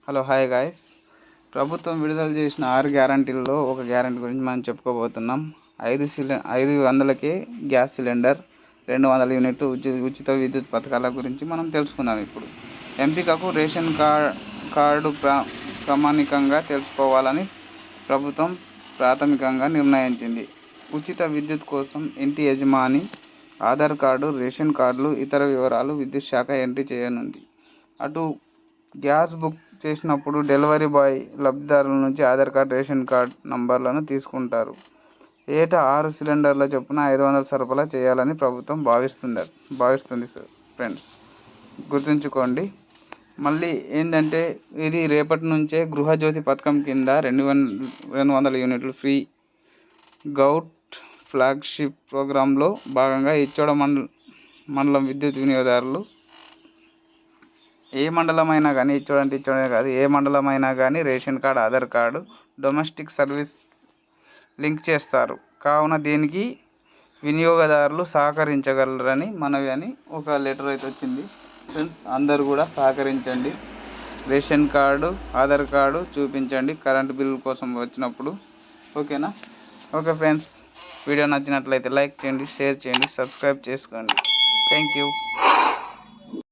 Hello hi guys. ప్రభుత్వం విడుదల చేసిన 6 గ్యారంటీలలో ఒక గ్యారంటీ గురించి మనం చెప్పుకోబోతున్నాం. 500కే గ్యాస్ సిలిండర్, 200 యూనిట్లు ఉచిత విద్యుత్ పథకాల గురించి మనం తెలుసుకుందాం. ఇప్పుడు ఎంపికకు రేషన్ కార్డు ప్రామాణికంగా తెలుసుకోవాలని ప్రభుత్వం ప్రాథమికంగా నిర్ణయించింది. ఉచిత విద్యుత్ కోసం ఇంటి యజమాని ఆధార్ కార్డు, రేషన్ కార్డులు, ఇతర వివరాలు విద్యుత్ శాఖ ఎంట్రీ చేయనుంది. అటు గ్యాస్ బుక్ చేసినప్పుడు డెలివరీ బాయ్ లబ్ధిదారుల నుంచి ఆధార్ కార్డు, రేషన్ కార్డు నంబర్లను తీసుకుంటారు. ఏటా 6 సిలిండర్ల చొప్పున 500 సరఫరా చేయాలని ప్రభుత్వం భావిస్తుంది ఫ్రెండ్స్, గుర్తుంచుకోండి. మళ్ళీ ఏంటంటే ఇది రేపటి నుంచే గృహజ్యోతి పథకం కింద 200 యూనిట్లు ఫ్రీ గౌట్ ఫ్లాగ్షిప్ ప్రోగ్రాంలో భాగంగా ఇచ్చోడ మండలం విద్యుత్ వినియోగదారులు ఏ మండలమైనా కానీ, ఇచ్చోడే కాదు, ఏ మండలమైనా కానీ ration card, Aadhaar card, domestic service link చేస్తారు. కావున దీనికి వినియోగదారులు సహకరించగలరని మనవి అని ఒక లెటర్ అయితే వచ్చింది ఫ్రెండ్స్. అందరూ కూడా సహకరించండి. రేషన్ కార్డు, ఆధార్ కార్డు చూపించండి కరెంటు బిల్లు కోసం వచ్చినప్పుడు. ఓకేనా? ఓకే ఫ్రెండ్స్, వీడియో నచ్చినట్లయితే లైక్ చేయండి, షేర్ చేయండి, సబ్స్క్రైబ్ చేసుకోండి. Thank you.